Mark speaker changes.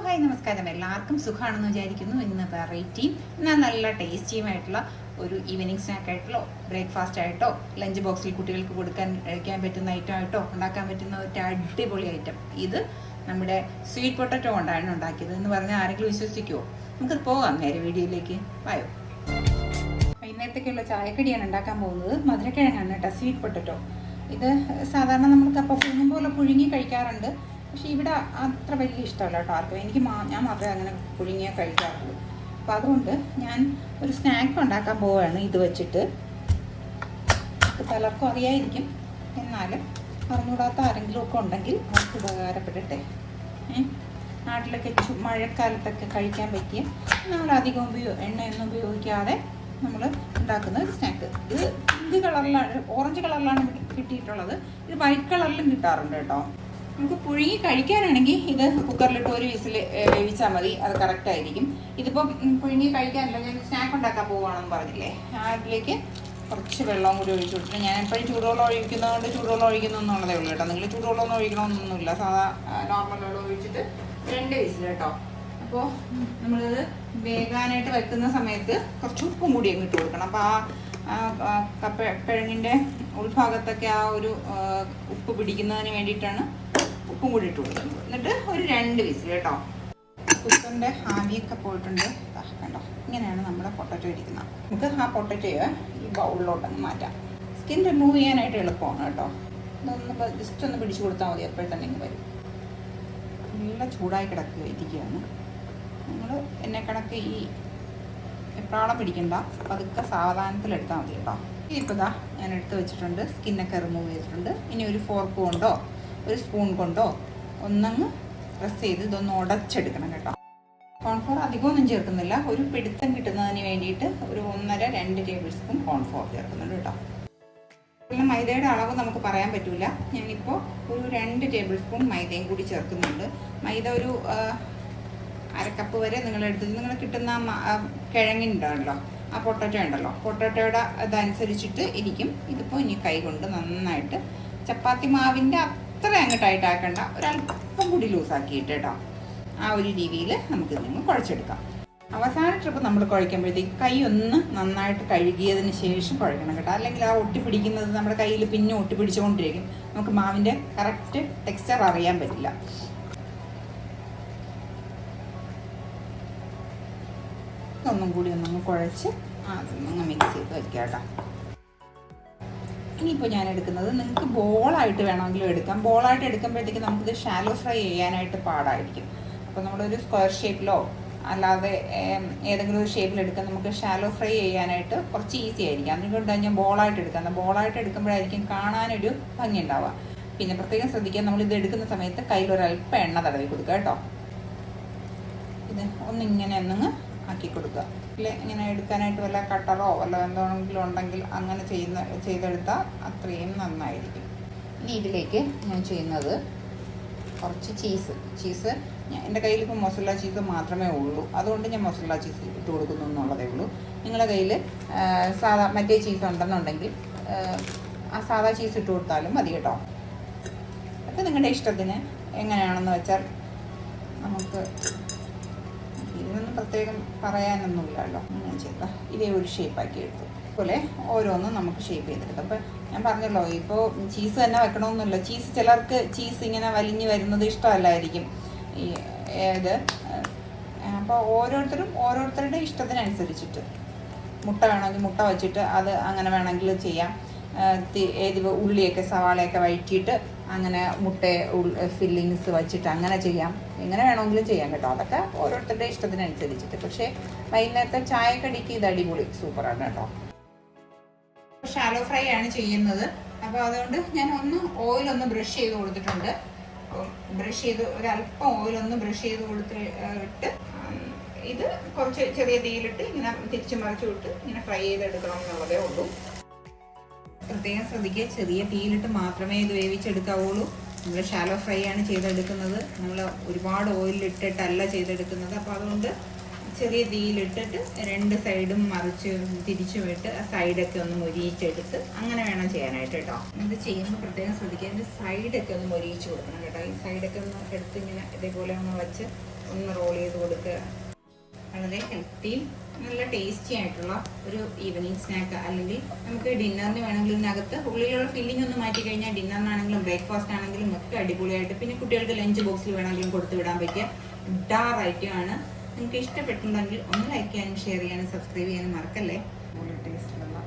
Speaker 1: Hi നമസ്കാരം. എല്ലാവർക്കും സുഖമാണെന്ന് വിചാരിക്കുന്നു. ഇന്ന് വെറൈറ്റിയും എന്നാൽ നല്ല ടേസ്റ്റിയുമായിട്ടുള്ള ഒരു ഈവനിങ് സ്നാക്ക് ആയിട്ടോ ബ്രേക്ക്ഫാസ്റ്റ് ആയിട്ടോ ലഞ്ച് ബോക്സിൽ കുട്ടികൾക്ക് കഴിക്കാൻ പറ്റുന്ന ഐറ്റം ആയിട്ടോ ഉണ്ടാക്കാൻ പറ്റുന്ന ഒരു അടിപൊളി ഐറ്റം. ഇത് നമ്മുടെ സ്വീറ്റ് പൊട്ടറ്റോ കൊണ്ടാണ് ഉണ്ടാക്കിയത് എന്ന് പറഞ്ഞാൽ ആരെങ്കിലും വിശ്വസിക്കുമോ? നമുക്ക് പോകാം നേരെ വീഡിയോയിലേക്ക്. വായോ. വൈകുന്നേരത്തേക്കുള്ള ചായക്കടിയാണ് ഉണ്ടാക്കാൻ പോകുന്നത്. മധുരക്കിഴങ്ങാണ് കേട്ടോ സ്വീറ്റ് പൊട്ടറ്റോ. ഇത് സാധാരണ നമുക്ക് അപ്പോൾ പുഴുങ്ങും പോലെ പുഴുങ്ങി കഴിക്കാറുണ്ട്. പക്ഷേ ഇവിടെ അത്ര വലിയ ഇഷ്ടമല്ല കേട്ടോ ആർക്കും. ഞാൻ മാത്രമേ അങ്ങനെ പുഴുങ്ങിയാൽ കഴിക്കാറുള്ളൂ. അപ്പോൾ അതുകൊണ്ട് ഞാൻ ഒരു സ്നാക്ക് ഉണ്ടാക്കാൻ പോവുകയാണ് ഇത് വെച്ചിട്ട്. പലർക്കും അറിയായിരിക്കും, എന്നാലും അറിഞ്ഞുകൂടാത്ത ആരെങ്കിലും ഒക്കെ ഉണ്ടെങ്കിൽ അവർക്ക് ഉപകാരപ്പെടട്ടെ. നാട്ടിലൊക്കെ മഴക്കാലത്തൊക്കെ കഴിക്കാൻ പറ്റിയ നമ്മളധികം എണ്ണയൊന്നും ഉപയോഗിക്കാതെ നമ്മൾ ഉണ്ടാക്കുന്ന ഒരു സ്നാക്ക്. ഇത് പിങ്ക് കളറിലാണ്, ഓറഞ്ച് കളറിലാണ് കിട്ടിയിട്ടുള്ളത്. ഇത് വൈറ്റ് കളറിലും കിട്ടാറുണ്ട് കേട്ടോ. നമുക്ക് പുഴുങ്ങി കഴിക്കാനാണെങ്കിൽ ഇത് കുക്കറിലിട്ട് ഒരു വിസിൽ വേവിച്ചാൽ മതി, അത് കറക്റ്റ് ആയിരിക്കും. ഇതിപ്പം പുഴുങ്ങി കഴിക്കാനല്ല, ഞാൻ സ്നാക്ക് ഉണ്ടാക്കാൻ പോവുകയാണെന്ന് പറഞ്ഞില്ലേ, അതിലേക്ക് കുറച്ച് വെള്ളവും കൂടി ഒഴിച്ചു കൊടുത്തിട്ട്, ഞാൻ എപ്പോഴും ചൂടുവെള്ളം ഒഴിക്കുന്നതുകൊണ്ട് ചൂടുവെള്ളം ഒഴിക്കുന്നു എന്നുള്ളതേ ഉള്ളൂ കേട്ടോ. നിങ്ങൾ ചൂടുവെള്ളം ഒഴിക്കണമെന്നൊന്നുമില്ല, സാധാ നോർമൽ വെള്ളം ഒഴിച്ചിട്ട് 2 വിസിൽ കേട്ടോ. അപ്പോൾ നമ്മളിത് വേകാനായിട്ട് വെക്കുന്ന സമയത്ത് കുറച്ച് ഉപ്പും കൂടി അങ്ങ് ഇട്ട് കൊടുക്കണം. അപ്പോൾ ആ കിഴങ്ങിൻ്റെ ഉൾഭാഗത്തൊക്കെ ആ ഒരു ഉപ്പ് പിടിക്കുന്നതിന് വേണ്ടിയിട്ടാണ് ഉപ്പും കൂടി ഇട്ട് കൊടുക്കുന്നത്. എന്നിട്ട് ഒരു 2 വിസിൽ കേട്ടോ. കുക്കറിൻ്റെ ആവിയൊക്കെ പോയിട്ടുണ്ട്. കണ്ടോ, ഇങ്ങനെയാണ് നമ്മുടെ പൊട്ടറ്റോ ഇരിക്കുന്നത്. നമുക്ക് ആ പൊട്ടറ്റോയെ ഈ ബൗളിലോട്ടങ്ങ് മാറ്റാം. സ്കിൻ റിമൂവ് ചെയ്യാനായിട്ട് എളുപ്പമാണ് കേട്ടോ. ഇതൊന്ന് ജസ്റ്റ് ഒന്ന് പിടിച്ചു കൊടുത്താൽ മതി, എപ്പോഴും തന്നെ ഇങ്ങ് വരും. നല്ല ചൂടായി ഇരിക്കുകയാണ്. നിങ്ങൾ എന്നെ കണക്ക് ഈ എപ്രാളം പിടിക്കണ്ട, പതുക്കെ സാവധാനത്തിലെടുത്താൽ മതി കേട്ടോ. ഇപ്പോൾ ഞാൻ എടുത്ത് വെച്ചിട്ടുണ്ട്, സ്കിന്നൊക്കെ റിമൂവ് ചെയ്തിട്ടുണ്ട്. ഇനി ഒരു ഫോർക്ക് കൊണ്ടോ ഒരു സ്പൂൺ കൊണ്ടോ ഒന്നങ്ങ് പ്രസ് ചെയ്ത് ഇതൊന്ന് ഉടച്ചെടുക്കണം കേട്ടോ. കോൺഫ്ലോർ അധികമൊന്നും ചേർക്കുന്നില്ല, ഒരു പിടുത്തം കിട്ടുന്നതിന് വേണ്ടിയിട്ട് ഒരു 1.5-2 ടേബിൾ സ്പൂൺ കോൺഫ്ലോർ ചേർക്കുന്നുണ്ട് കേട്ടോ. പിന്നെ മൈദയുടെ അളവ് നമുക്ക് പറയാൻ പറ്റില്ല. ഞാനിപ്പോൾ ഒരു 2 ടേബിൾ സ്പൂൺ മൈദയും കൂടി ചേർക്കുന്നുണ്ട്. മൈദ ഒരു 1/2 കപ്പ് വരെ നിങ്ങൾ കിട്ടുന്ന കിഴങ്ങിനുണ്ടല്ലോ, ആ പൊട്ടറ്റോ ഉണ്ടല്ലോ, പൊട്ടറ്റോയുടെ അതനുസരിച്ചിട്ട് ഇരിക്കും. ഇതിപ്പോൾ ഇനി കൈ കൊണ്ട് നന്നായിട്ട് ചപ്പാത്തി മാവിൻ്റെ അത്ര അങ്ങ് ടൈറ്റ് ആക്കണ്ട, ഒരല്പം കൂടി ലൂസാക്കിയിട്ട് കേട്ടോ. ആ ഒരു രീതിയിൽ നമുക്ക് ഇതിന് കുഴച്ചെടുക്കാം. അവസാന ട്രിപ്പ് നമ്മൾ കുഴയ്ക്കുമ്പോഴത്തേക്ക് കൈ ഒന്ന് നന്നായിട്ട് കഴുകിയതിന് ശേഷം കുഴക്കണം കേട്ടോ. അല്ലെങ്കിൽ ആ ഒട്ടിപ്പിടിക്കുന്നത് നമ്മുടെ കയ്യിൽ പിന്നെ ഒട്ടിപ്പിടിച്ചുകൊണ്ടിരിക്കും. നമുക്ക് മാവിൻ്റെ കറക്റ്റ് ടെക്സ്ചർ അറിയാൻ പറ്റില്ല. ഒന്നും കൂടി ഒന്നങ്ങ് കുഴച്ച് അതൊന്നങ്ങ് മിക്സ് ചെയ്ത് വയ്ക്കാം കേട്ടോ. ഇനിയിപ്പോൾ ഞാൻ എടുക്കുന്നത്, നിങ്ങൾക്ക് ബോളായിട്ട് വേണമെങ്കിലും എടുക്കാം. ബോളായിട്ട് എടുക്കുമ്പോഴത്തേക്ക് നമുക്കിത് ഷാലോ ഫ്രൈ ചെയ്യാനായിട്ട് പാടായിരിക്കും. അപ്പോൾ നമ്മളൊരു സ്ക്വയർ ഷേപ്പിലോ അല്ലാതെ ഏതെങ്കിലും ഒരു ഷേപ്പിലെടുക്കാൻ നമുക്ക് ഷാലോ ഫ്രൈ ചെയ്യാനായിട്ട് കുറച്ച് ഈസി ആയിരിക്കും. അതുകൊണ്ടാണ് ഞാൻ ബോളായിട്ട് എടുക്കുന്നത്. ബോളായിട്ട് എടുക്കുമ്പോഴായിരിക്കും കാണാനൊരു ഭംഗി ഉണ്ടാവുക. പിന്നെ പ്രത്യേകം ശ്രദ്ധിക്കുക, നമ്മളിത് എടുക്കുന്ന സമയത്ത് കയ്യിലൊരല്പം എണ്ണ തടവി കൊടുക്കുക കേട്ടോ. ഇത് ഒന്നിങ്ങനെ ഒന്നങ്ങ് ആക്കി കൊടുക്കുക. ഇല്ല ഇങ്ങനെ എടുക്കാനായിട്ട് വല്ല കട്ടറോ വല്ല എന്തെങ്കിലും ഉണ്ടെങ്കിൽ അങ്ങനെ ചെയ്തെടുത്താൽ അത്രയും നന്നായിരിക്കും. ഇനി ഇതിലേക്ക് ഞാൻ ചെയ്യുന്നത് കുറച്ച് ചീസ്. എൻ്റെ കയ്യിൽ ഇപ്പോൾ മൊസല്ല ചീസ് മാത്രമേ ഉള്ളൂ, അതുകൊണ്ട് ഞാൻ മൊസല്ല ചീസ് ഇട്ട് കൊടുക്കുന്നു എന്നുള്ളതേ ഉള്ളൂ. നിങ്ങളുടെ കയ്യിൽ മറ്റേ ചീസ് ഉണ്ടെന്നുണ്ടെങ്കിൽ ആ സാധാ ചീസ് ഇട്ട് കൊടുത്താലും മതി കേട്ടോ. അപ്പോൾ നിങ്ങളുടെ ഇഷ്ടത്തിന് എങ്ങനെയാണെന്ന് വെച്ചാൽ, നമുക്ക് ഇതിനൊന്നും പ്രത്യേകം പറയാനൊന്നുമില്ലല്ലോ. ഞാൻ ചെയ്താൽ ഇതേ ഒരു ഷേപ്പാക്കി എടുത്തു. അതുപോലെ ഓരോന്നും നമുക്ക് ഷേപ്പ് ചെയ്തെടുക്കാം. അപ്പോൾ ഞാൻ പറഞ്ഞല്ലോ, ഇപ്പോൾ ചീസ് തന്നെ വെക്കണമെന്നില്ല. ചിലർക്ക് ചീസ് ഇങ്ങനെ വലിഞ്ഞ് വരുന്നത് ഇഷ്ടമല്ലായിരിക്കും. അപ്പോൾ ഓരോരുത്തരുടെ ഇഷ്ടത്തിനനുസരിച്ചിട്ട് മുട്ട വേണമെങ്കിൽ മുട്ട വെച്ചിട്ട് അത് അങ്ങനെ വേണമെങ്കിൽ ചെയ്യാം. ഉള്ളിയൊക്കെ സവാളയൊക്കെ വഴറ്റിയിട്ട് അങ്ങനെ ഫില്ലിങ്സ് വെച്ചിട്ട് അങ്ങനെ ചെയ്യാം. എങ്ങനെ വേണമെങ്കിലും ചെയ്യാം കേട്ടോ. അതൊക്കെ ഓരോരുത്തരുടെ ഇഷ്ടത്തിനനുസരിച്ചിട്ട്. പക്ഷേ വൈകുന്നേരത്തെ ചായക്കടിക്ക് ഇത് അടിപൊളി സൂപ്പറാണ് കേട്ടോ. ഷാലോ ഫ്രൈ ആണ് ചെയ്യുന്നത്. അപ്പോൾ അതുകൊണ്ട് ഞാൻ ഓയിലൊന്ന് ബ്രഷ് ചെയ്ത് കൊടുത്തിട്ടുണ്ട്. ഒരല്പം ഓയിലൊന്ന് ബ്രഷ് ചെയ്ത് കൊടുത്തിട്ട് ഇത് കുറച്ച് ചെറിയ തീയിലിട്ട് ഇങ്ങനെ തിരിച്ചു മറിച്ചു വിട്ട് ഇങ്ങനെ ഫ്രൈ ചെയ്തെടുക്കണം എന്നുള്ളതേ ഉള്ളൂ. പ്രത്യേകം ശ്രദ്ധിക്കുക, ചെറിയ തീയിലിട്ട് മാത്രമേ ഇത് വേവിച്ചെടുക്കാവുള്ളൂ. നമ്മൾ ഷാലോ ഫ്രൈ ആണ് ചെയ്തെടുക്കുന്നത്, നമ്മൾ ഒരുപാട് ഓയിലിട്ടിട്ടല്ല ചെയ്തെടുക്കുന്നത്. അപ്പോൾ അതുകൊണ്ട് ചെറിയ തീയിലിട്ടിട്ട് 2 സൈഡും മറിച്ച് തിരിച്ചു വിട്ട് ആ സൈഡൊക്കെ ഒന്ന് മൊരിയിച്ചെടുത്ത് അങ്ങനെ വേണം ചെയ്യാനായിട്ട് കേട്ടോ. ഇത് ചെയ്യുമ്പോൾ പ്രത്യേകം ശ്രദ്ധിക്കുക, ഇതിൻ്റെ സൈഡൊക്കെ ഒന്ന് മൊരിയിച്ച് കൊടുക്കണം കേട്ടോ. ഈ സൈഡൊക്കെ ഒന്ന് എടുത്ത് ഇങ്ങനെ ഇതേപോലെ ഒന്ന് വെച്ച് ഒന്ന് റോൾ ചെയ്ത് കൊടുക്കുക. വളരെ ഹെൽത്തിയും നല്ല ടേസ്റ്റി ആയിട്ടുള്ള ഒരു ഈവനിങ് സ്നാക്ക്, അല്ലെങ്കിൽ നമുക്ക് ഡിന്നറിന് വേണമെങ്കിൽ ഇതിനകത്ത് ഉള്ളിലുള്ള ഫില്ലിംഗ് ഒന്ന് മാറ്റി കഴിഞ്ഞാൽ ഡിന്നറിനാണെങ്കിലും ബ്രേക്ക്ഫാസ്റ്റ് ആണെങ്കിലും ഒക്കെ അടിപൊളിയായിട്ട്, പിന്നെ കുട്ടികൾക്ക് ലഞ്ച് ബോക്സിൽ വേണമെങ്കിലും കൊടുത്തു വിടാൻ പറ്റിയ ഡാർ ഐറ്റമാണ്. നിങ്ങൾക്ക് ഇഷ്ടപ്പെട്ടിട്ടുണ്ടെങ്കിൽ ഒന്ന് ലൈക്ക് ചെയ്യാനും ഷെയർ ചെയ്യാനും സബ്സ്ക്രൈബ് ചെയ്യാനും മറക്കല്ലേ. ടേസ്റ്റുള്ള